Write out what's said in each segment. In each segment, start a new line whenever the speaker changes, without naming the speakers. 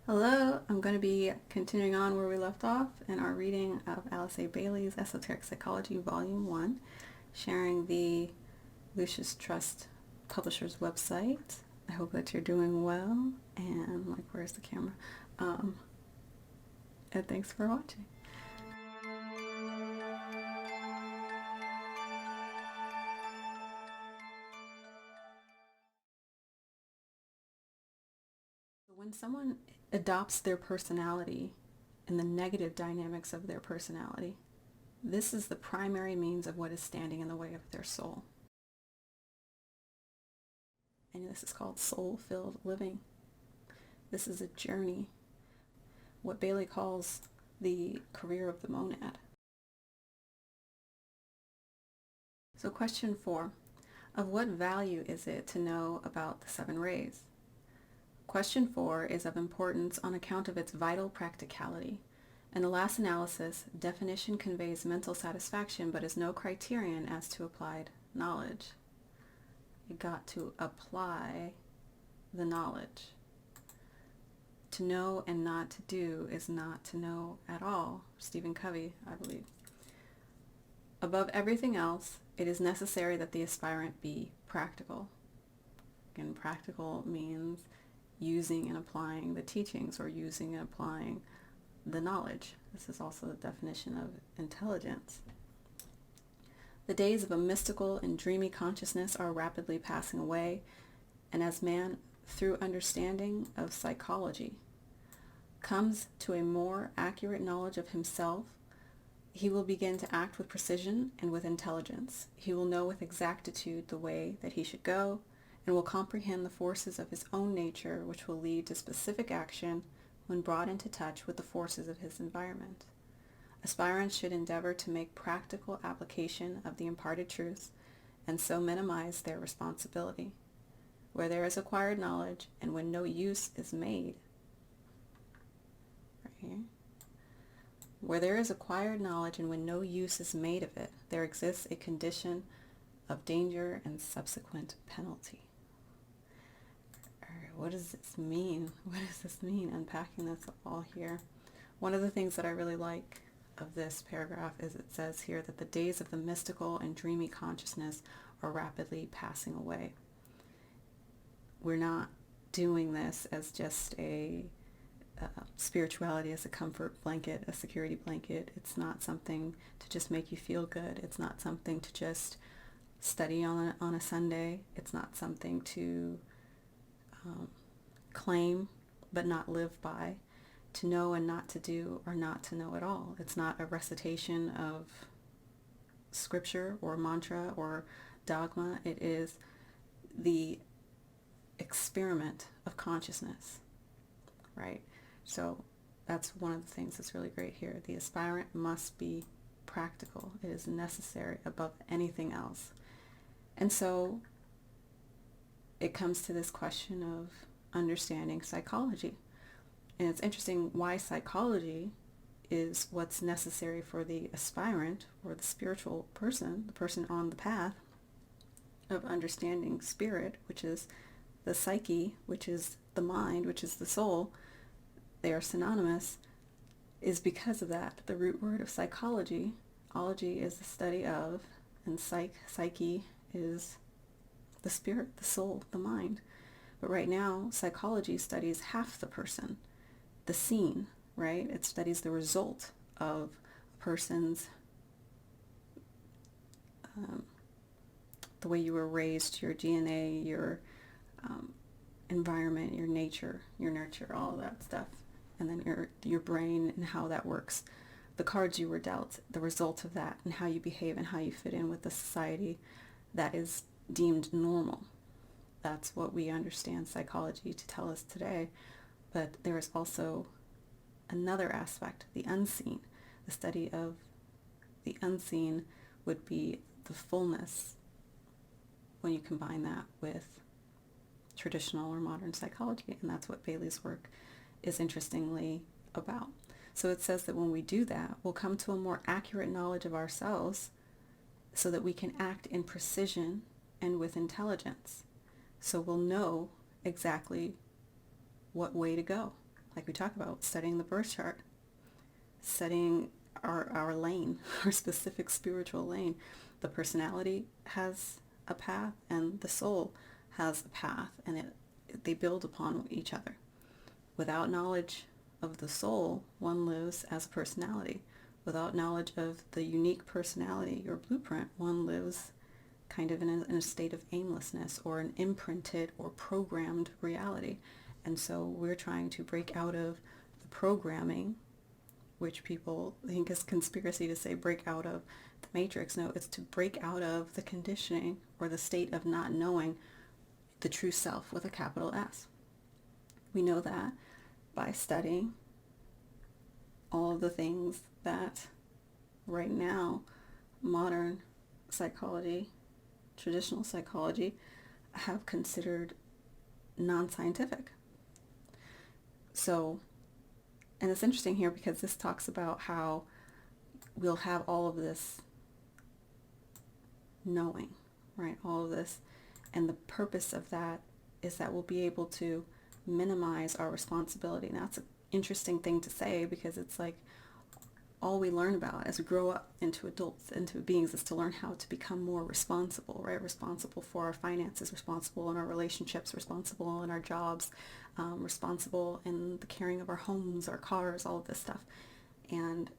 Hello, I'm going to be continuing on where we left off in our reading of Alice A. Bailey's Esoteric Psychology, Volume 1, sharing the Lucius Trust Publishers website. I hope that you're doing well, and where's the camera? And thanks for watching. When someone adopts their personality and the negative dynamics of their personality, this is the primary means of what is standing in the way of their soul. And this is called soul-filled living. This is a journey, what Bailey calls the career of the monad. So question 4, of what value is it to know about the 7 rays? Question 4 is of importance on account of its vital practicality. In the last analysis, definition conveys mental satisfaction but is no criterion as to applied knowledge. You got to apply the knowledge. To know and not to do is not to know at all. Stephen Covey, I believe. Above everything else, it is necessary that the aspirant be practical. Again, practical means using and applying the teachings or using and applying the knowledge. This is also the definition of intelligence. The days of a mystical and dreamy consciousness are rapidly passing away, and as man, through understanding of psychology, comes to a more accurate knowledge of himself, he will begin to act with precision and with intelligence. He will know with exactitude the way that he should go, and will comprehend the forces of his own nature, which will lead to specific action when brought into touch with the forces of his environment. Aspirants should endeavor to make practical application of the imparted truths, and so minimize their responsibility. Where there is acquired knowledge, and when no use is made, right here, where there is acquired knowledge and when no use is made of it, there exists a condition of danger and subsequent penalty. What does this mean? What does this mean? Unpacking this all here. One of the things that I really like of this paragraph is it says here that the days of the mystical and dreamy consciousness are rapidly passing away. We're not doing this as just a spirituality as a comfort blanket, a security blanket. It's not something to just make you feel good. It's not something to just study on a Sunday. It's not something to claim but not live by, to know and not to do, or not to know at all. It's not a recitation of scripture or mantra or dogma. It is the experiment of consciousness, right? So that's one of the things that's really great here. The aspirant must be practical. It is necessary above anything else. And so it comes to this question of understanding psychology. And it's interesting why psychology is what's necessary for the aspirant or the spiritual person, the person on the path of understanding spirit, which is the psyche, which is the mind, which is the soul. They are synonymous, is because of that. The root word of psychology, ology is the study of, and psyche is the spirit, the soul, the mind. But right now, psychology studies half the person, the scene, right? It studies the result of a person's, the way you were raised, your DNA, your environment, your nature, your nurture, all of that stuff. And then your brain and how that works. The cards you were dealt, the result of that, and how you behave and how you fit in with the society that is deemed normal. That's what we understand psychology to tell us today. But there is also another aspect, the unseen. The study of the unseen would be the fullness when you combine that with traditional or modern psychology. And that's what Bailey's work is interestingly about. So it says that when we do that, we'll come to a more accurate knowledge of ourselves so that we can act in precision and with intelligence. So we'll know exactly what way to go. like we talk about, studying the birth chart, studying our lane, our specific spiritual lane. The personality has a path and the soul has a path, and they build upon each other. Without knowledge of the soul, one lives as a personality. Without knowledge of the unique personality, your blueprint, one lives kind of in a state of aimlessness or an imprinted or programmed reality. And so we're trying to break out of the programming, which people think is conspiracy to say break out of the matrix. No, it's to break out of the conditioning or the state of not knowing the true self with a capital S. We know that by studying all of the things that right now modern psychology, traditional psychology, have considered non-scientific. So, and it's interesting here because this talks about how we'll have all of this knowing, right? All of this. And the purpose of that is that we'll be able to minimize our responsibility. Now, that's an interesting thing to say because it's like all we learn about as we grow up into adults, into beings, is to learn how to become more responsible, right? Responsible for our finances, responsible in our relationships, responsible in our jobs, responsible in the caring of our homes, our cars, all of this stuff. And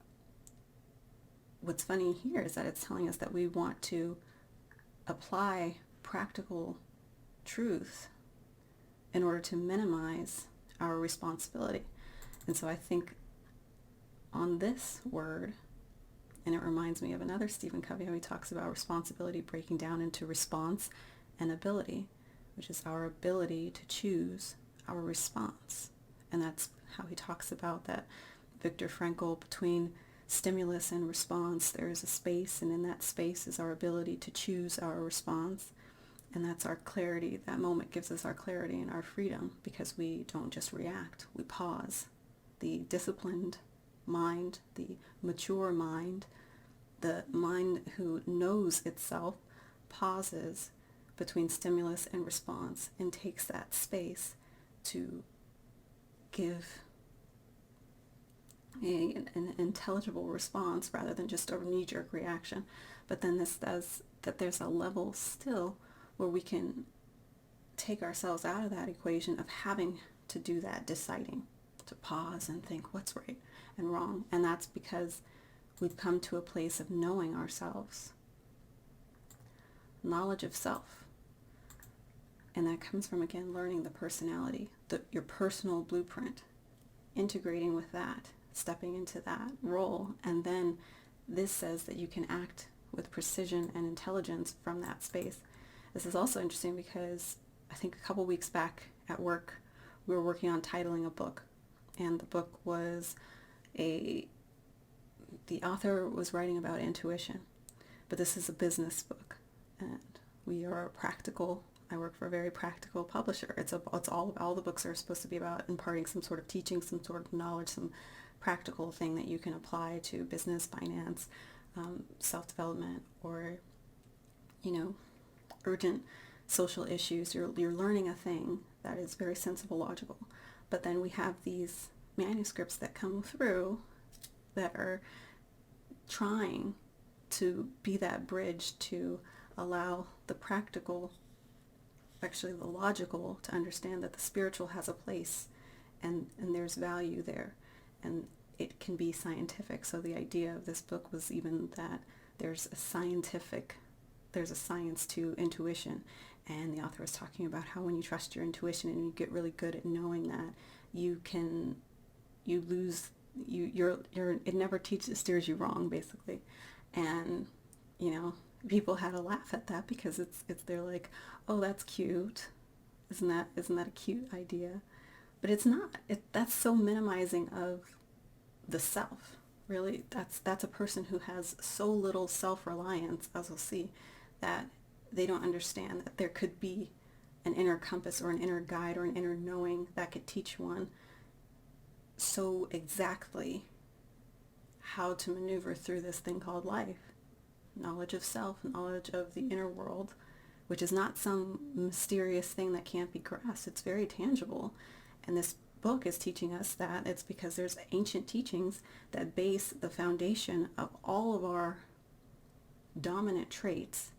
what's funny here is that it's telling us that we want to apply practical truth in order to minimize our responsibility. And so I think on this word, and it reminds me of another Stephen Covey, how he talks about responsibility breaking down into response and ability, which is our ability to choose our response. And that's how he talks about that Viktor Frankl, between stimulus and response, there is a space, and in that space is our ability to choose our response. And that's our clarity. That moment gives us our clarity and our freedom because we don't just react, we pause. The disciplined mind, the mature mind, the mind who knows itself, pauses between stimulus and response and takes that space to give an intelligible response rather than just a knee-jerk reaction. But then this does that there's a level still where we can take ourselves out of that equation of having to do that deciding, to pause and think what's right and wrong. And that's because we've come to a place of knowing ourselves, knowledge of self. And that comes from, again, learning the personality, your personal blueprint, integrating with that, stepping into that role. And then this says that you can act with precision and intelligence from that space. This is also interesting because I think a couple weeks back at work, we were working on titling a book. And the book was the author was writing about intuition. But this is a business book. And we are I work for a very practical publisher. It's all the books are supposed to be about imparting some sort of teaching, some sort of knowledge, some practical thing that you can apply to business, finance, self-development, or, urgent social issues. You're learning a thing that is very sensible, logical. But then we have these manuscripts that come through that are trying to be that bridge to allow the practical, actually the logical, to understand that the spiritual has a place and there's value there and it can be scientific. So the idea of this book was even that there's a science to intuition. And the author was talking about how when you trust your intuition and you get really good at knowing that, it never steers you wrong, basically. And, people had a laugh at that because they're like, oh, that's cute. Isn't that a cute idea? But it's not. That's so minimizing of the self. Really, that's a person who has so little self-reliance, as we'll see, that they don't understand that there could be an inner compass or an inner guide or an inner knowing that could teach one so exactly how to maneuver through this thing called life. Knowledge of self, knowledge of the inner world, which is not some mysterious thing that can't be grasped. It's very tangible. And this book is teaching us that, it's because there's ancient teachings that base the foundation of all of our dominant traits,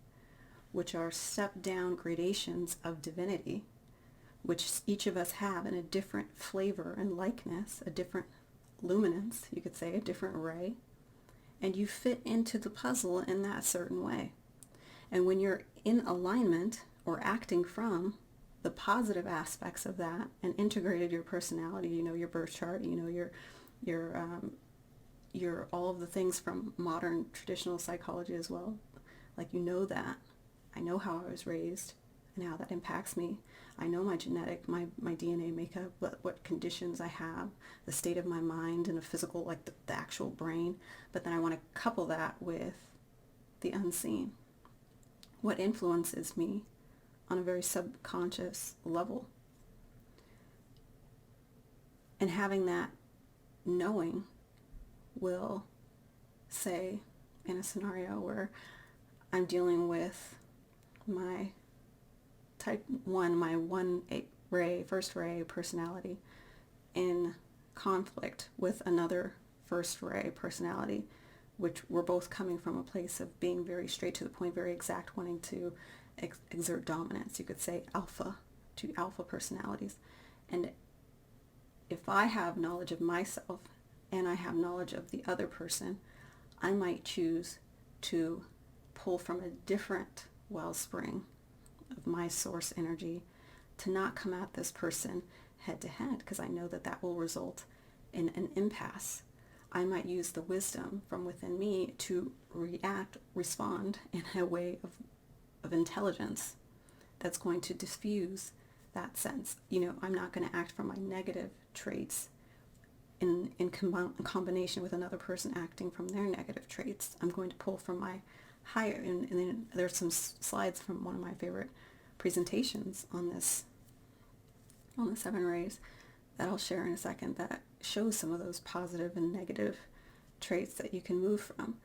which are step-down gradations of divinity, which each of us have in a different flavor and likeness, a different luminance, you could say, a different ray, and you fit into the puzzle in that certain way. And when you're in alignment or acting from the positive aspects of that and integrated your personality, you know your birth chart, you know your all of the things from modern traditional psychology as well. Like, you know that. I know how I was raised and how that impacts me. I know my genetic, my DNA makeup, what conditions I have, the state of my mind and a physical, like the actual brain. But then I want to couple that with the unseen. What influences me on a very subconscious level. And having that knowing will say, in a scenario where I'm dealing with my type 1, my 1 ray, first ray personality in conflict with another first ray personality, which we're both coming from a place of being very straight to the point, very exact, wanting to exert dominance. You could say alpha, to alpha personalities. And if I have knowledge of myself and I have knowledge of the other person, I might choose to pull from a different wellspring of my source energy to not come at this person head to head, because I know that that will result in an impasse. I might use the wisdom from within me to respond in a way of intelligence that's going to diffuse that sense. You know, I'm not going to act from my negative traits in combination with another person acting from their negative traits. I'm going to pull from my higher, and then there's some slides from one of my favorite presentations on the 7 rays that I'll share in a second, that shows some of those positive and negative traits that you can move from.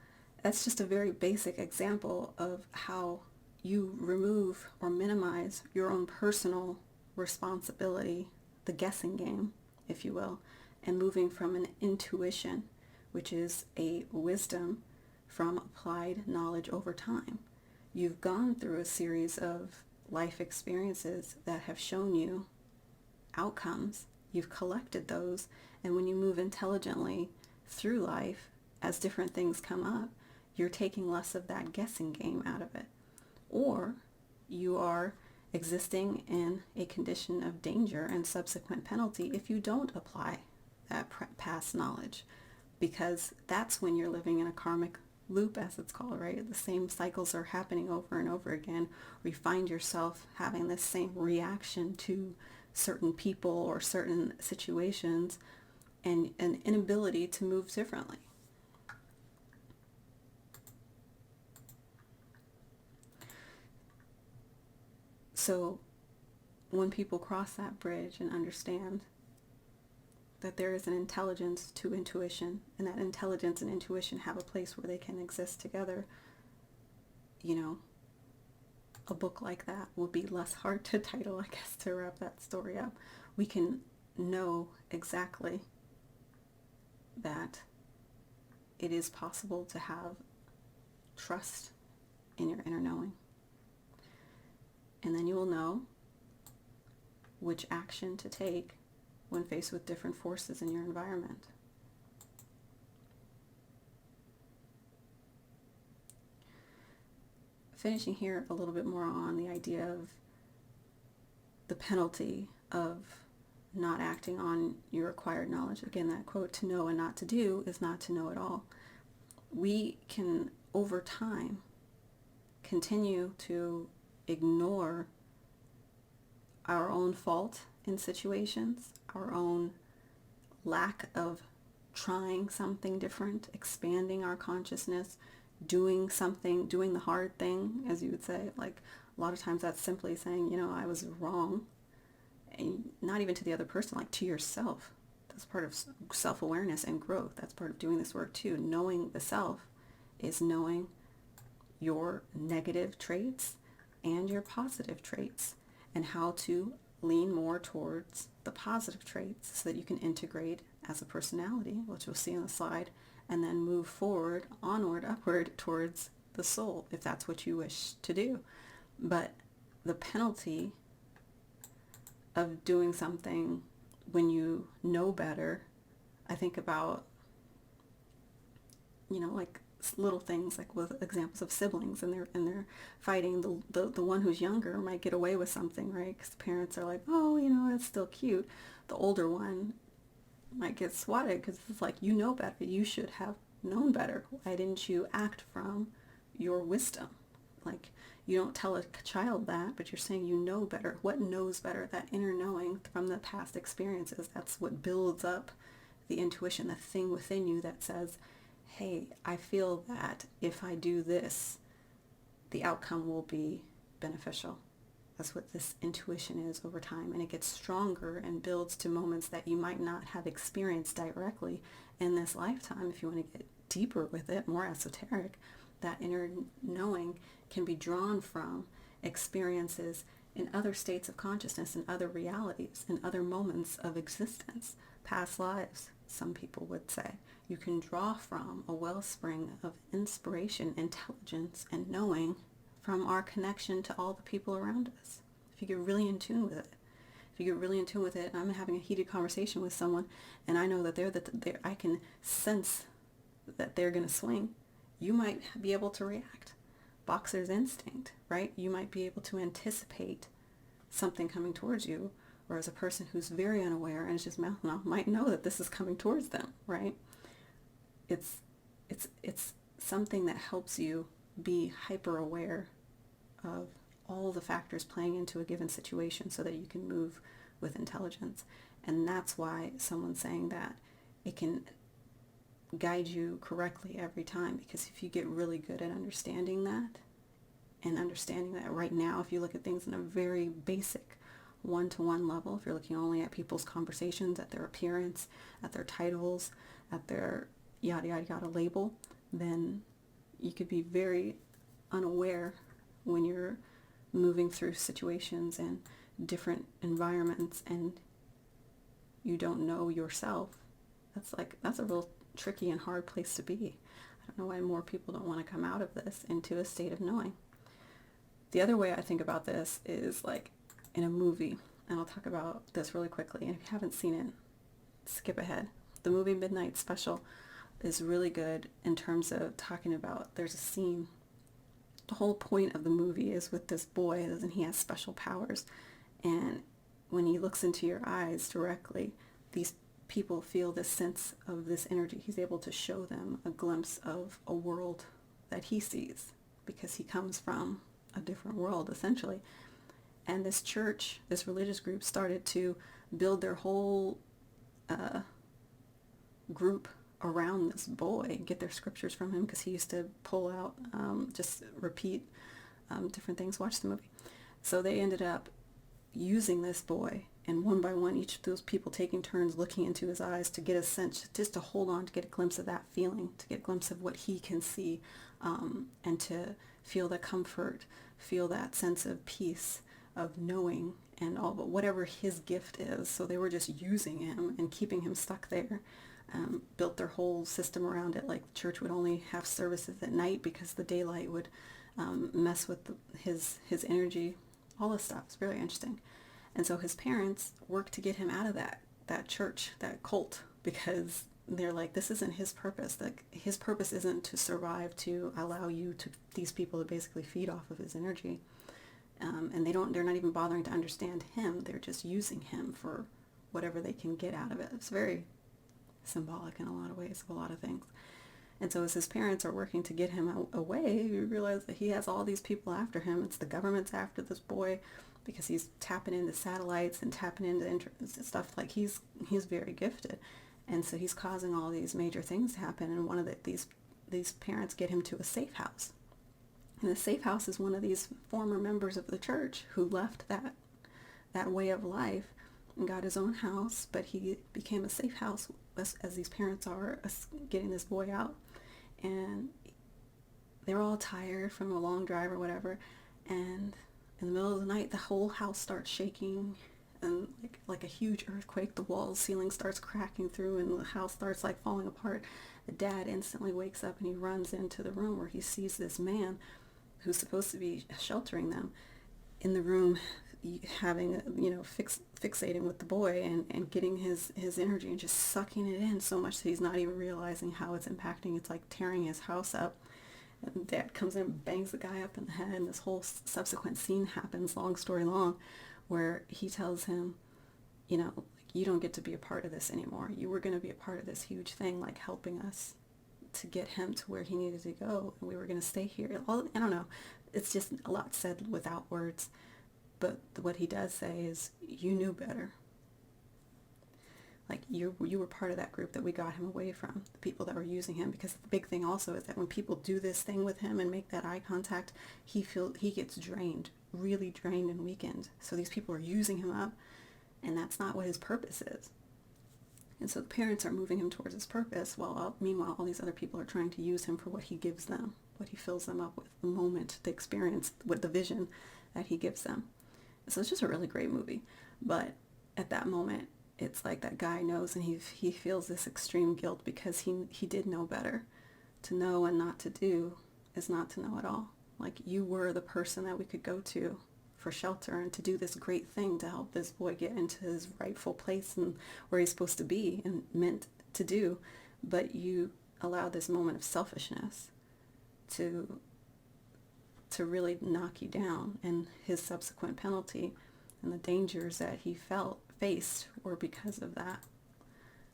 That's just a very basic example of how you remove or minimize your own personal responsibility, the guessing game, if you will, and moving from an intuition, which is a wisdom from applied knowledge over time. You've gone through a series of life experiences that have shown you outcomes. You've collected those, and when you move intelligently through life, as different things come up, you're taking less of that guessing game out of it. Or you are existing in a condition of danger and subsequent penalty if you don't apply that past knowledge, because that's when you're living in a karmic loop, as it's called, right? The same cycles are happening over and over again, where you find yourself having this same reaction to certain people or certain situations, and an inability to move differently. So when people cross that bridge and understand that there is an intelligence to intuition, and that intelligence and intuition have a place where they can exist together, you know, a book like that will be less hard to title, I guess, to wrap that story up. We can know exactly that it is possible to have trust in your inner knowing. And then you will know which action to take when faced with different forces in your environment. Finishing here a little bit more on the idea of the penalty of not acting on your acquired knowledge. Again, that quote, "To know and not to do is not to know at all." We can, over time, continue to ignore our own fault in situations, our own lack of trying something different, expanding our consciousness, doing something, doing the hard thing, as you would say. Like, a lot of times that's simply saying, you know, I was wrong. And not even to the other person, like to yourself. That's part of self-awareness and growth. That's part of doing this work too. Knowing the self is knowing your negative traits and your positive traits, and how to lean more towards the positive traits so that you can integrate as a personality, which we'll see on the slide, and then move forward, onward, upward towards the soul, if that's what you wish to do. But the penalty of doing something when you know better, I think about, like little things, like with examples of siblings, and they're fighting. The one who's younger might get away with something, right? Because the parents are like, oh, it's still cute. The older one might get swatted because it's like, you know better. You should have known better. Why didn't you act from your wisdom? Like, you don't tell a child that, but you're saying you know better. What knows better? That inner knowing from the past experiences. That's what builds up the intuition, the thing within you that says, hey, I feel that if I do this, the outcome will be beneficial. That's what this intuition is over time. And it gets stronger and builds to moments that you might not have experienced directly in this lifetime. If you want to get deeper with it, more esoteric, that inner knowing can be drawn from experiences in other states of consciousness, in other realities, in other moments of existence, past lives, some people would say. You can draw from a wellspring of inspiration, intelligence, and knowing from our connection to all the people around us. If you get really in tune with it. If you get really in tune with it, and I'm having a heated conversation with someone, and I know that I can sense that they're going to swing, you might be able to react. Boxer's instinct, right? You might be able to anticipate something coming towards you, whereas a person who's very unaware and is just mouthing off might know that this is coming towards them, right? It's something that helps you be hyper aware of all the factors playing into a given situation so that you can move with intelligence. And that's why someone's saying that it can guide you correctly every time, because if you get really good at understanding that, and understanding that right now, if you look at things in a very basic one-to-one level, if you're looking only at people's conversations, at their appearance, at their titles, at their yada yada yada label, then you could be very unaware when you're moving through situations and different environments and you don't know yourself. That's a real tricky and hard place to be. I don't know why more people don't want to come out of this into a state of knowing. The other way I think about this is like in a movie, and I'll talk about this really quickly, and if you haven't seen it, skip ahead. The movie Midnight Special is really good in terms of talking about, there's a scene, the whole point of the movie is with this boy, and he has special powers, and when he looks into your eyes directly, these people feel this sense of this energy. He's able to show them a glimpse of a world that he sees because he comes from a different world, essentially. And this church, this religious group, started to build their whole group around this boy, get their scriptures from him, because he used to pull out, just repeat different things. Watch the movie. So they ended up using this boy, and one by one, each of those people taking turns looking into his eyes to get a sense, just to hold on, to get a glimpse of that feeling, to get a glimpse of what he can see, and to feel the comfort, feel that sense of peace, of knowing, and all, but whatever his gift is. So they were just using him and keeping him stuck there. Built their whole system around it. Like the church would only have services at night because the daylight would mess with his energy. All this stuff. It's very interesting. And so his parents worked to get him out of that church, that cult, because they're like, this isn't his purpose. Like his purpose isn't to survive, to allow these people to basically feed off of his energy. And they're not even bothering to understand him. They're just using him for whatever they can get out of it. It's very symbolic in a lot of ways of a lot of things. And so as his parents are working to get him away, you realize that he has all these people after him. It's the government's after this boy because he's tapping into satellites and tapping into stuff. Like he's very gifted. And so he's causing all these major things to happen. And one of these parents get him to a safe house. And the safe house is one of these former members of the church who left that way of life and got his own house, but he became a safe house as these parents are getting this boy out. And they're all tired from a long drive or whatever, and in the middle of the night the whole house starts shaking. and like a huge earthquake, the walls, ceiling starts cracking through, and the house starts like falling apart. The dad instantly wakes up and he runs into the room where he sees this man who's supposed to be sheltering them in the room, having, fixating with the boy, and getting his energy and just sucking it in so much that he's not even realizing how it's impacting. It's like tearing his house up. And dad comes in and bangs the guy up in the head, and this whole subsequent scene happens, long story long, where he tells him, you don't get to be a part of this anymore. You were going to be a part of this huge thing, like helping us to get him to where he needed to go, and we were going to stay here. I don't know. It's just a lot said without words. But what he does say is, you knew better. Like, you were part of that group that we got him away from, the people that were using him. Because the big thing also is that when people do this thing with him and make that eye contact, he gets drained, really drained and weakened. So these people are using him up, and that's not what his purpose is. And so the parents are moving him towards his purpose, while meanwhile all these other people are trying to use him for what he gives them, what he fills them up with, the moment, the experience, with the vision that he gives them. So it's just a really great movie. But at that moment, it's like that guy knows, and he feels this extreme guilt because he did know better. To know and not to do is not to know at all. Like, you were the person that we could go to for shelter and to do this great thing to help this boy get into his rightful place and where he's supposed to be and meant to do. But you allowed this moment of selfishness to really knock you down, and his subsequent penalty and the dangers that he faced were because of that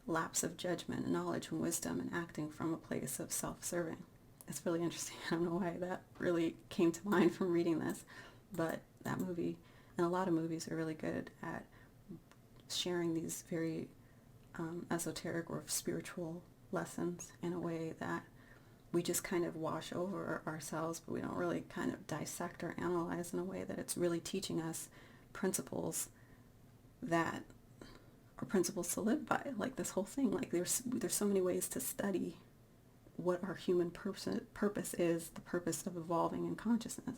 lapse of judgment, knowledge, and wisdom, and acting from a place of self-serving. It's really interesting. I don't know why that really came to mind from reading this, but that movie, and a lot of movies, are really good at sharing these very esoteric or spiritual lessons in a way that we just kind of wash over ourselves, but we don't really kind of dissect or analyze in a way that it's really teaching us principles that are principles to live by. Like this whole thing, like there's so many ways to study what our human purpose is, the purpose of evolving in consciousness,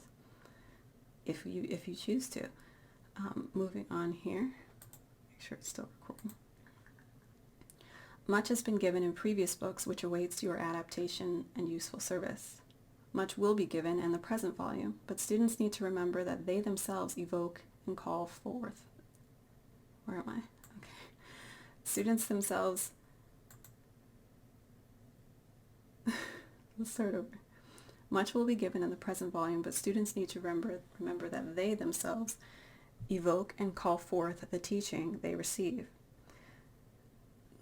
if you choose to. Moving on here, make sure it's still recording. Much has been given in previous books which awaits your adaptation and useful service. Much will be given in the present volume, but students need to remember that they themselves evoke and call forth. Where am I? Okay. Students themselves... Let's start over. Much will be given in the present volume, but students need to remember that they themselves evoke and call forth the teaching they receive.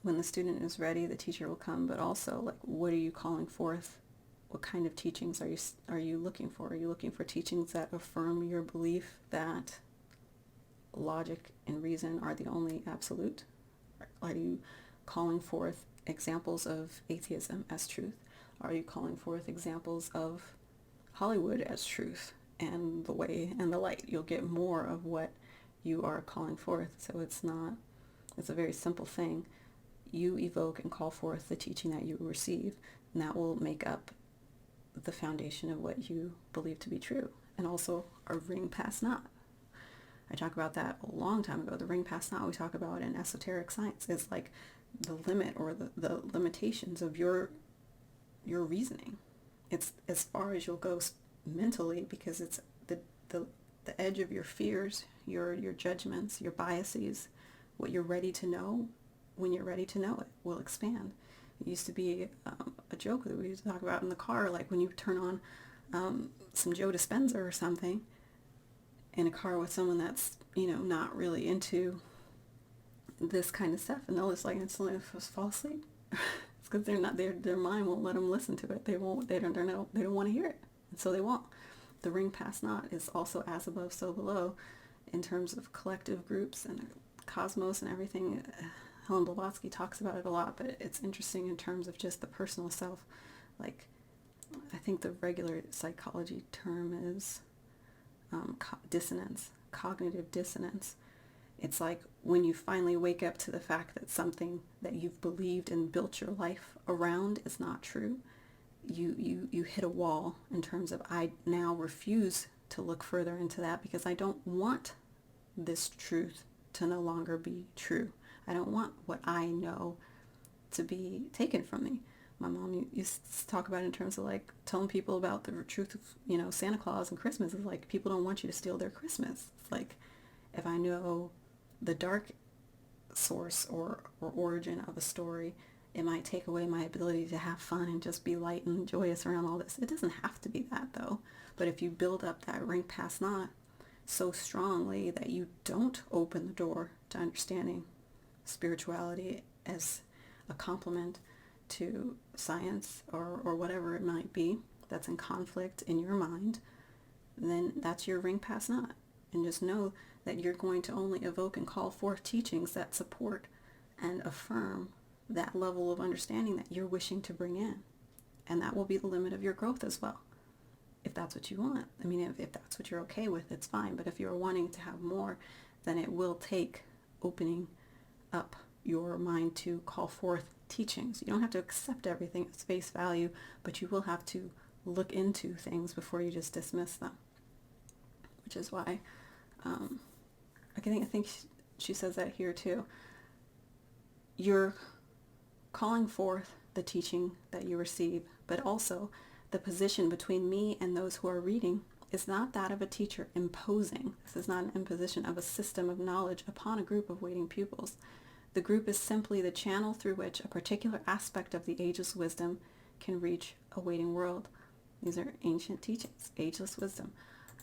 When the student is ready, the teacher will come, but also, like, what are you calling forth? What kind of teachings are you looking for? Are you looking for teachings that affirm your belief that logic and reason are the only absolute? Are you calling forth examples of atheism as truth? Are you calling forth examples of Hollywood as truth and the way and the light? You'll get more of what you are calling forth. So it's a very simple thing. You evoke and call forth the teaching that you receive, and that will make up the foundation of what you believe to be true. And also a ring past not. I talked about that a long time ago. The ring past not we talk about in esoteric science is like the limit or the limitations of your reasoning. It's as far as you'll go mentally, because it's the edge of your fears, your judgments, your biases, what you're ready to know. When you're ready to know it, will expand. It used to be a joke that we used to talk about in the car, like when you turn on some Joe Dispenza or something in a car with someone that's, not really into this kind of stuff, and they'll just like instantly fall asleep. It's because their mind won't let them listen to it. They don't want to hear it, and so they won't. The ring past not is also as above, so below, in terms of collective groups and cosmos and everything. Helen Blavatsky talks about it a lot, but it's interesting in terms of just the personal self. Like, I think the regular psychology term is dissonance, cognitive dissonance. It's like when you finally wake up to the fact that something that you've believed and built your life around is not true. You hit a wall in terms of, I now refuse to look further into that because I don't want this truth to no longer be true. I don't want what I know to be taken from me. My mom used to talk about it in terms of like telling people about the truth of, Santa Claus and Christmas. It's like people don't want you to steal their Christmas. It's like if I know the dark source or origin of a story, it might take away my ability to have fun and just be light and joyous around all this. It doesn't have to be that though. But if you build up that ring past knot so strongly that you don't open the door to understanding spirituality as a complement to science or whatever it might be that's in conflict in your mind, then that's your ring past knot. And just know that you're going to only evoke and call forth teachings that support and affirm that level of understanding that you're wishing to bring in. And that will be the limit of your growth as well, if that's what you want. I mean, if that's what you're okay with, it's fine. But if you're wanting to have more, then it will take opening up your mind to call forth teachings. You don't have to accept everything at face value, but you will have to look into things before you just dismiss them. Which is why I think she says that here too. You're calling forth the teaching that you receive, but also the position between me and those who are reading is not that of a teacher imposing. This is not an imposition of a system of knowledge upon a group of waiting pupils. The group is simply the channel through which a particular aspect of the ageless wisdom can reach a waiting world. These are ancient teachings, ageless wisdom.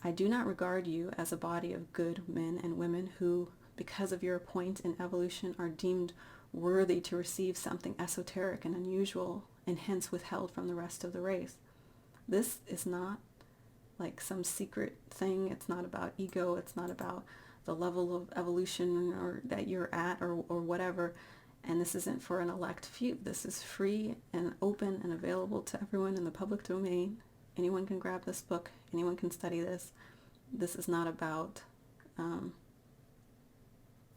I do not regard you as a body of good men and women who, because of your point in evolution, are deemed worthy to receive something esoteric and unusual and hence withheld from the rest of the race. This is not like some secret thing. It's not about ego. It's not about the level of evolution or that you're at or whatever. And this isn't for an elect few. This is free and open and available to everyone in the public domain. Anyone can grab this book. Anyone can study this. This is not about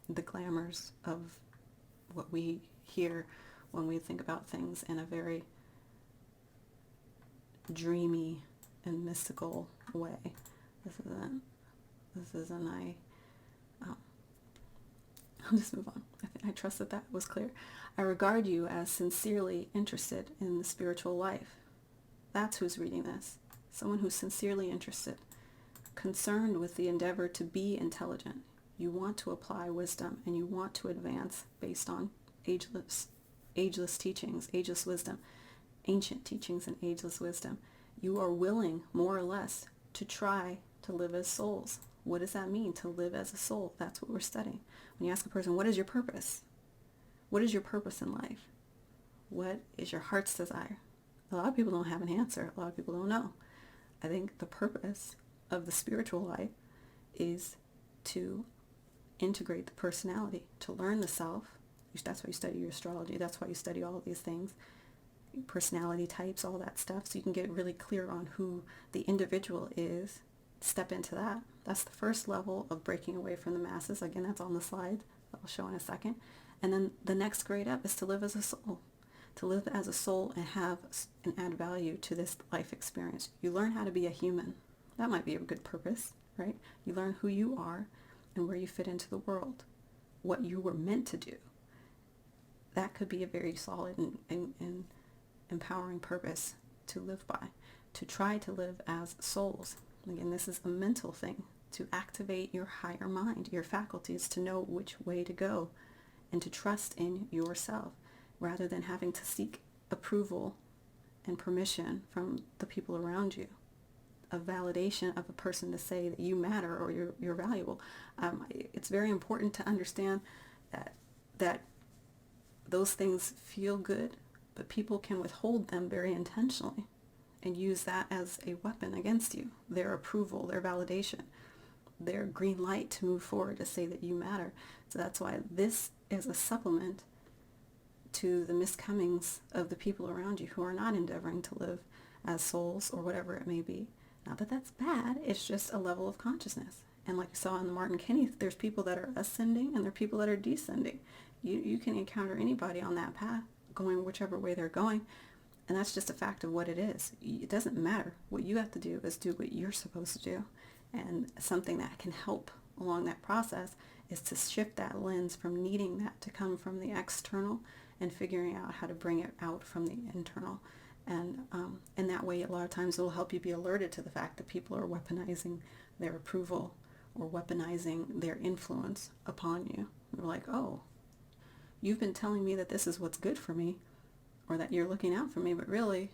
the glamours of what we hear when we think about things in a very dreamy and mystical way. I'll just move on. I trust that was clear. I regard you as sincerely interested in the spiritual life. That's who's reading this. Someone who's sincerely interested, concerned with the endeavor to be intelligent. You want to apply wisdom and you want to advance based on ageless teachings, ageless wisdom, ancient teachings and ageless wisdom. You are willing, more or less, to try to live as souls. What does that mean, to live as a soul? That's what we're studying. When you ask a person, what is your purpose? What is your purpose in life? What is your heart's desire? A lot of people don't have an answer. A lot of people don't know. I think the purpose of the spiritual life is to integrate the personality, to learn the self. That's why you study your astrology. That's why you study all of these things, personality types, all that stuff, so you can get really clear on who the individual is. Step into that. That's the first level of breaking away from the masses. Again, that's on the slide that I'll show in a second. And then the next grade up is to live as a soul. To live as a soul and have and add value to this life experience. You learn how to be a human. That might be a good purpose, right? You learn who you are and where you fit into the world, what you were meant to do. That could be a very solid and empowering purpose to live by, to try to live as souls. Again, this is a mental thing, to activate your higher mind, your faculties, to know which way to go and to trust in yourself rather than having to seek approval and permission from the people around you, a validation of a person to say that you matter or you're valuable. It's very important to understand that those things feel good, but people can withhold them very intentionally and use that as a weapon against you. Their approval, their validation, their green light to move forward to say that you matter. So that's why this is a supplement to the miscomings of the people around you who are not endeavoring to live as souls or whatever it may be. Not that that's bad, it's just a level of consciousness. And like you saw in the Martin Kinney, there's people that are ascending and there are people that are descending. You can encounter anybody on that path, going whichever way they're going, and that's just a fact of what it is. It doesn't matter. What you have to do is do what you're supposed to do. And something that can help along that process is to shift that lens from needing that to come from the external and figuring out how to bring it out from the internal. And in that way, a lot of times it will help you be alerted to the fact that people are weaponizing their approval or weaponizing their influence upon you. You're like, oh, you've been telling me that this is what's good for me, or that you're looking out for me, but really,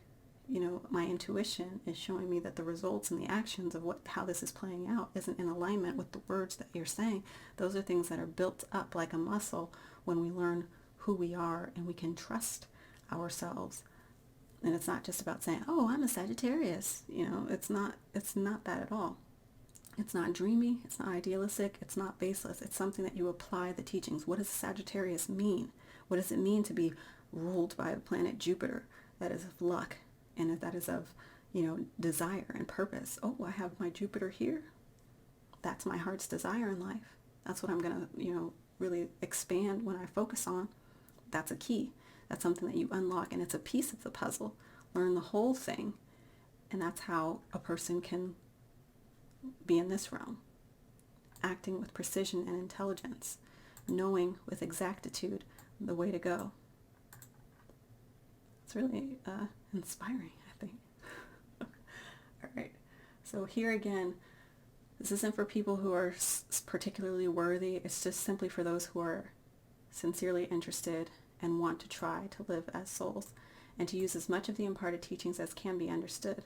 my intuition is showing me that the results and the actions of how this is playing out isn't in alignment with the words that you're saying. Those are things that are built up like a muscle when we learn who we are and we can trust ourselves. And it's not just about saying, oh, I'm a Sagittarius. It's not that at all. It's not dreamy. It's not idealistic. It's not baseless. It's something that you apply the teachings. What does Sagittarius mean? What does it mean to be ruled by the planet Jupiter that is of luck and that is of, desire and purpose? Oh, I have my Jupiter here. That's my heart's desire in life. That's what I'm going to, really expand when I focus on. That's a key. That's something that you unlock, and it's a piece of the puzzle. Learn the whole thing, and that's how a person can be in this realm, acting with precision and intelligence, knowing with exactitude the way to go. It's really inspiring, I think. All right. So here again, this isn't for people who are particularly worthy. It's just simply for those who are sincerely interested and want to try to live as souls and to use as much of the imparted teachings as can be understood.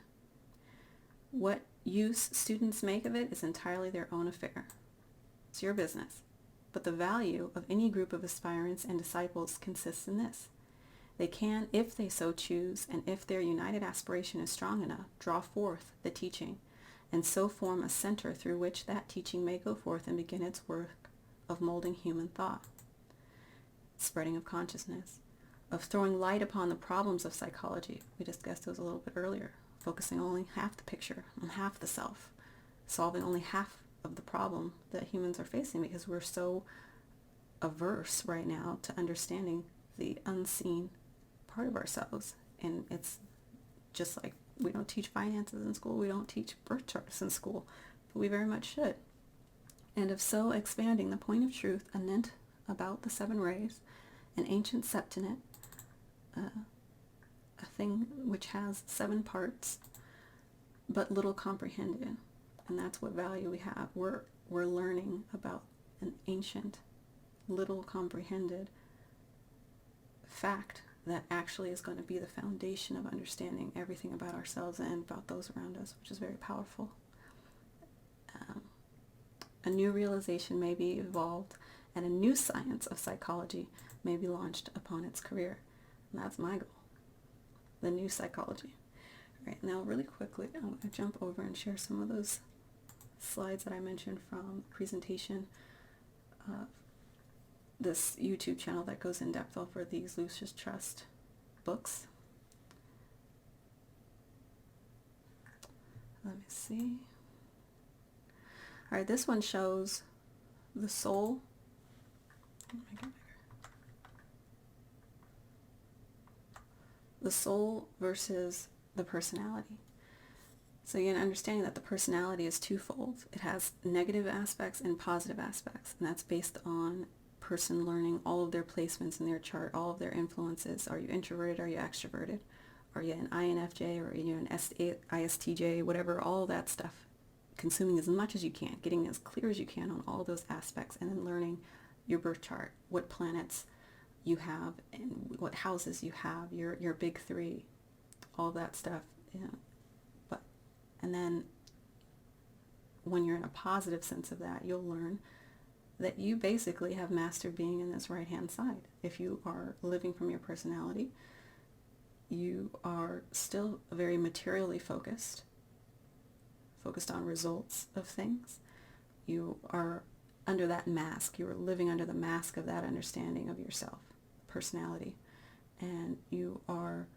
What use students make of it is entirely their own affair. It's your business. But the value of any group of aspirants and disciples consists in this. They can, if they so choose, and if their united aspiration is strong enough, draw forth the teaching, and so form a center through which that teaching may go forth and begin its work of molding human thought, spreading of consciousness, of throwing light upon the problems of psychology. We discussed those a little bit earlier, focusing only half the picture, on half the self, solving only half of the problem that humans are facing because we're so averse right now to understanding the unseen part of ourselves. And it's just like we don't teach finances in school, we don't teach birth charts in school, but we very much should. And of so expanding the point of truth anent about the 7 rays, an ancient septenet, a thing which has 7 parts, but little comprehended. And that's what value we have. We're learning about an ancient, little comprehended fact that actually is going to be the foundation of understanding everything about ourselves and about those around us, which is very powerful. A new realization may be evolved, and a new science of psychology may be launched upon its career. And that's my goal, the new psychology. All right, now really quickly, I'm going to jump over and share some of those slides that I mentioned from the presentation of this YouTube channel that goes in depth over these Lucis Trust books. Let me see. All right, this one shows the soul. The soul versus the personality. So again, understanding that the personality is twofold. It has negative aspects and positive aspects, and that's based on person learning all of their placements in their chart, all of their influences. Are you introverted? Are you extroverted? Are you an INFJ or are you an ISTJ? Whatever, all that stuff. Consuming as much as you can, getting as clear as you can on all those aspects, and then learning your birth chart, what planets you have, and what houses you have, your big 3, all that stuff. And then when you're in a positive sense of that, you'll learn that you basically have mastered being in this right-hand side. If you are living from your personality, you are still very materially focused on results of things. You are under that mask. You are living under the mask of that understanding of yourself, personality, and you are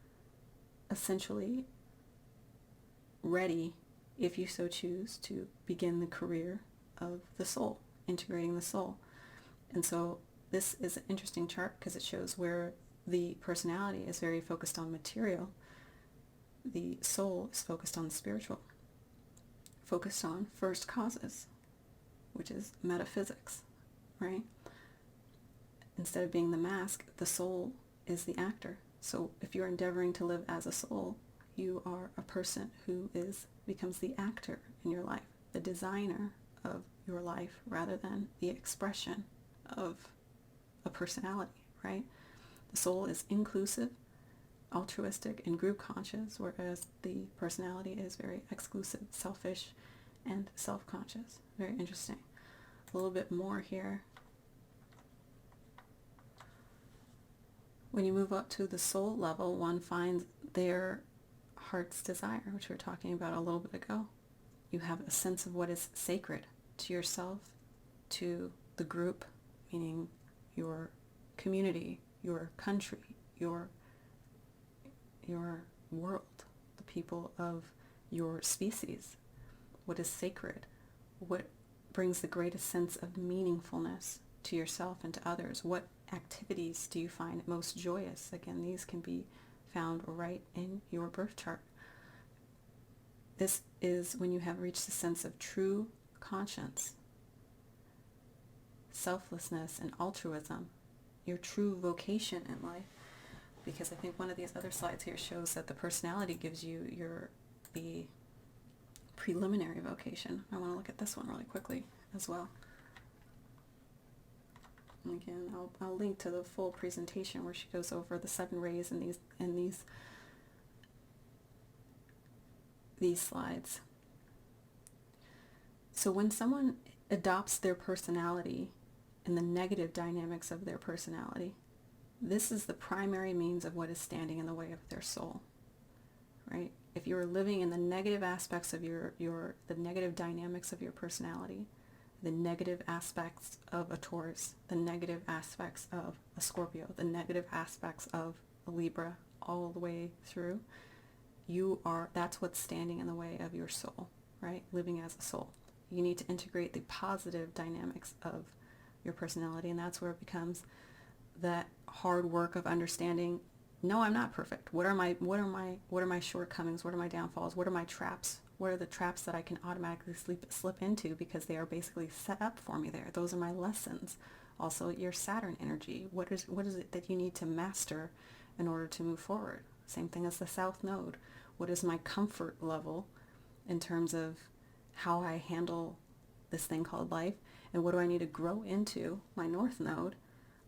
essentially ready, if you so choose, to begin the career of the soul, integrating the soul. And so this is an interesting chart because it shows where the personality is very focused on material. The soul is focused on the spiritual, focused on first causes, which is metaphysics, right? Instead of being the mask, the soul is the actor. So if you're endeavoring to live as a soul, you are a person who becomes the actor in your life, the designer of your life, rather than the expression of a personality, right? The soul is inclusive, altruistic, and group conscious, whereas the personality is very exclusive, selfish, and self-conscious. Very interesting. A little bit more here. When you move up to the soul level, one finds their heart's desire, which we were talking about a little bit ago. You have a sense of what is sacred to yourself, to the group, meaning your community, your country, your world, the people of your species. What is sacred? What brings the greatest sense of meaningfulness to yourself and to others? What activities do you find most joyous? Again, these can be found right in your birth chart. This is when you have reached a sense of true conscience, selflessness, and altruism, your true vocation in life. Because I think one of these other slides here shows that the personality gives you the preliminary vocation. I want to look at this one really quickly as well. And again, I'll link to the full presentation where she goes over the 7 rays in these slides. So when someone adopts their personality and the negative dynamics of their personality, this is the primary means of what is standing in the way of their soul, right? If you're living in the negative aspects of the negative dynamics of your personality, the negative aspects of a Taurus, the negative aspects of a Scorpio, the negative aspects of a Libra, all the way through, that's what's standing in the way of your soul, right? Living as a soul. You need to integrate the positive dynamics of your personality, and that's where it becomes that hard work of understanding, no, I'm not perfect. What are my shortcomings? What are my downfalls? What are my traps? What are the traps that I can automatically slip into because they are basically set up for me there? Those are my lessons. Also, your Saturn energy. What is it that you need to master in order to move forward? Same thing as the South Node. What is my comfort level in terms of how I handle this thing called life? And what do I need to grow into, my North Node?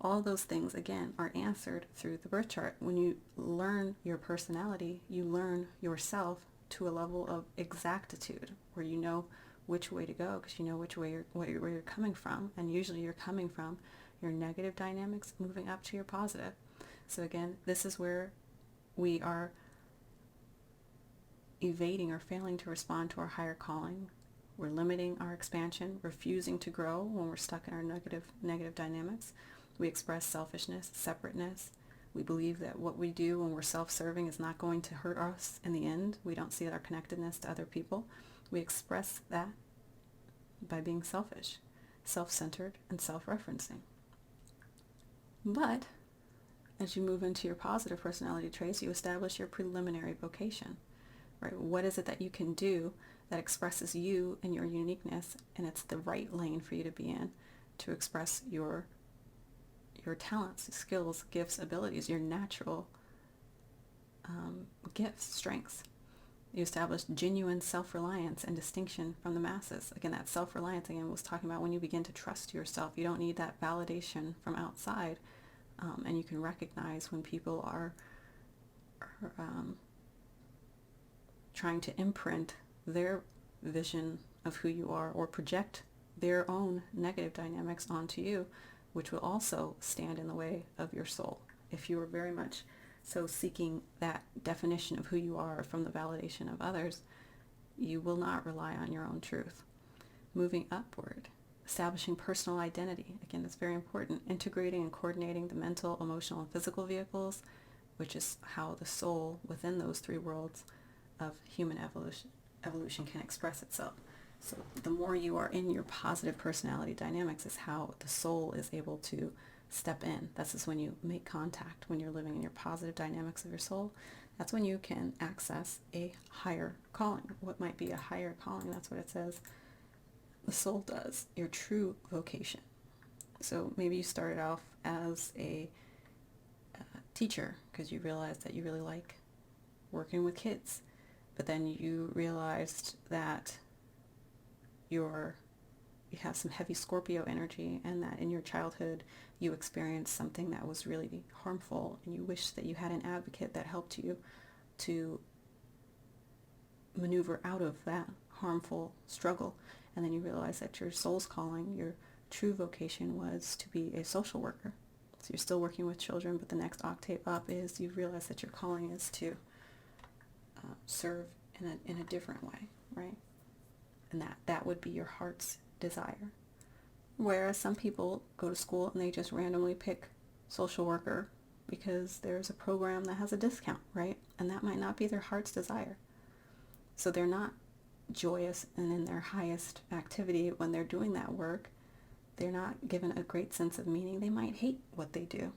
All those things, again, are answered through the birth chart. When you learn your personality, you learn yourself to a level of exactitude where you know which way to go because you know where you're coming from. And usually you're coming from your negative dynamics moving up to your positive. So again, this is where we are evading or failing to respond to our higher calling. We're limiting our expansion, refusing to grow when we're stuck in our negative dynamics. We express selfishness, separateness. We believe that what we do when we're self-serving is not going to hurt us in the end. We don't see our connectedness to other people. We express that by being selfish, self-centered, and self-referencing. But as you move into your positive personality traits, you establish your preliminary vocation, right? What is it that you can do that expresses you and your uniqueness, and it's the right lane for you to be in to express your talents, skills, gifts, abilities, your natural gifts, strengths. You establish genuine self-reliance and distinction from the masses. Again, that self-reliance, again, was talking about when you begin to trust yourself. You don't need that validation from outside, and you can recognize when people are trying to imprint their vision of who you are or project their own negative dynamics onto you, which will also stand in the way of your soul. If you are very much so seeking that definition of who you are from the validation of others, you will not rely on your own truth. Moving upward, establishing personal identity. Again, that's very important. Integrating and coordinating the mental, emotional, and physical vehicles, which is how the soul within those 3 worlds of human evolution can express itself. So the more you are in your positive personality dynamics is how the soul is able to step in. That's just when you make contact, when you're living in your positive dynamics of your soul. That's when you can access a higher calling. What might be a higher calling? That's what it says the soul does, your true vocation. So maybe you started off as a teacher because you realized that you really like working with kids, but then you realized that you have some heavy Scorpio energy, and that in your childhood you experienced something that was really harmful, and you wish that you had an advocate that helped you to maneuver out of that harmful struggle. And then you realize that your soul's calling, your true vocation, was to be a social worker. So you're still working with children, but the next octave up is you realize that your calling is to serve in a different way, right? And that would be your heart's desire. Whereas some people go to school and they just randomly pick social worker because there's a program that has a discount, right? And that might not be their heart's desire. So they're not joyous and in their highest activity when they're doing that work. They're not given a great sense of meaning. They might hate what they do,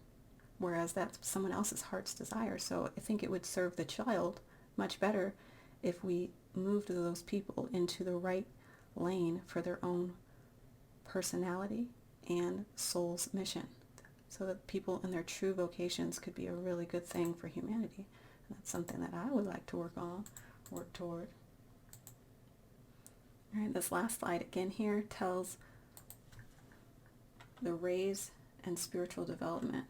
whereas that's someone else's heart's desire. So I think it would serve the child much better if we moved those people into the right lane for their own personality and soul's mission, so that people in their true vocations could be a really good thing for humanity. And that's something that I would like to work toward. All right, this last slide again here tells the rays and spiritual development.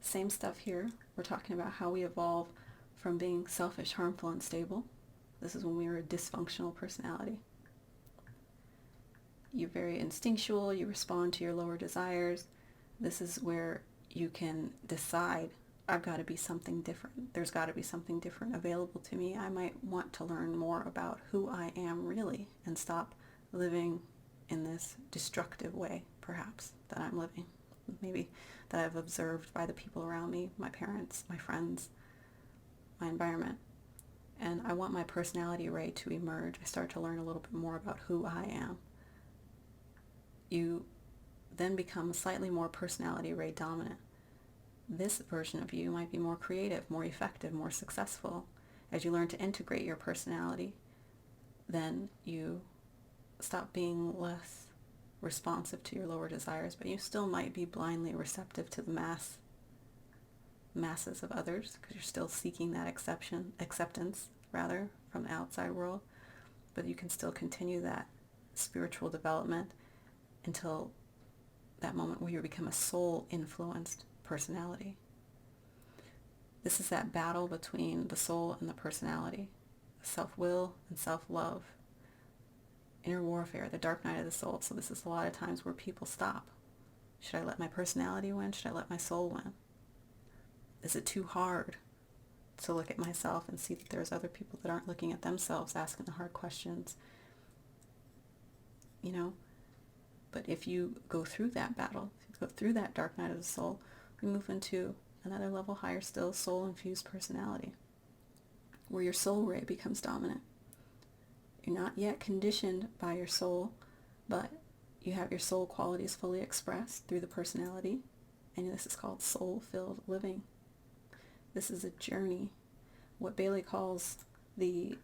Same stuff here. We're talking about how we evolve from being selfish, harmful, and unstable. This is when we were a dysfunctional personality. You're very instinctual. You respond to your lower desires. This is where you can decide, I've got to be something different. There's got to be something different available to me. I might want to learn more about who I am really and stop living in this destructive way, perhaps, that I'm living. Maybe that I've observed by the people around me, my parents, my friends, my environment. And I want my personality ray to emerge. I start to learn a little bit more about who I am. You then become slightly more personality ray dominant. This version of you might be more creative, more effective, more successful. As you learn to integrate your personality, then you stop being less responsive to your lower desires, but you still might be blindly receptive to the masses of others, because you're still seeking that acceptance rather from the outside world. But you can still continue that spiritual development until that moment where you become a soul-influenced personality. This is that battle between the soul and the personality, self-will and self-love, inner warfare, the dark night of the soul. So this is a lot of times where people stop. Should I let my personality win? Should I let my soul win? Is it too hard to look at myself and see that there's other people that aren't looking at themselves, asking the hard questions? But if you go through that battle, if you go through that dark night of the soul, we move into another level higher still, soul-infused personality, where your soul ray becomes dominant. You're not yet conditioned by your soul, but you have your soul qualities fully expressed through the personality, and this is called soul-filled living. This is a journey, what Bailey calls the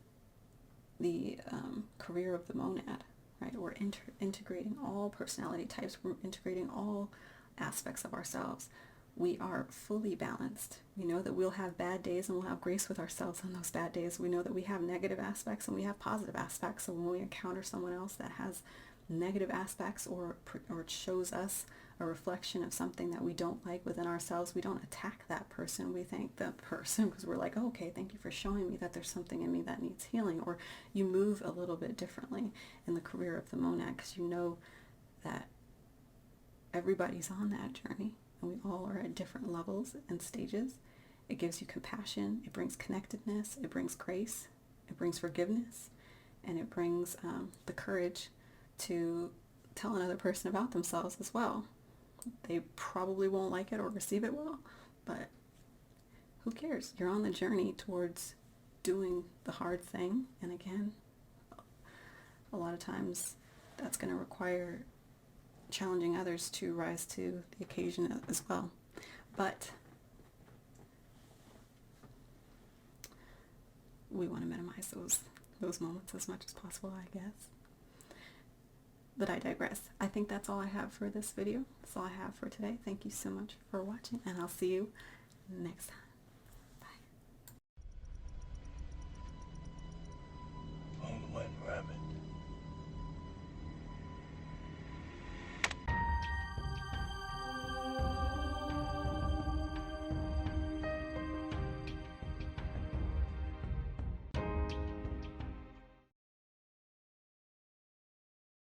career of the monad. Right? We're integrating all personality types. We're integrating all aspects of ourselves. We are fully balanced. We know that we'll have bad days and we'll have grace with ourselves on those bad days. We know that we have negative aspects and we have positive aspects. So when we encounter someone else that has negative aspects or shows us a reflection of something that we don't like within ourselves, we don't attack that person. We thank the person because we're like, oh, okay, thank you for showing me that there's something in me that needs healing. Or you move a little bit differently in the career of the monad because you know that everybody's on that journey and we all are at different levels and stages. It gives you compassion. It brings connectedness. It brings grace. It brings forgiveness. And it brings the courage to tell another person about themselves as well. They probably won't like it or receive it well, but who cares? You're on the journey towards doing the hard thing. And again, a lot of times that's going to require challenging others to rise to the occasion as well. But we want to minimize those moments as much as possible, I guess. But I digress. I think that's all I have for this video. That's all I have for today. Thank you so much for watching, and I'll see you next time.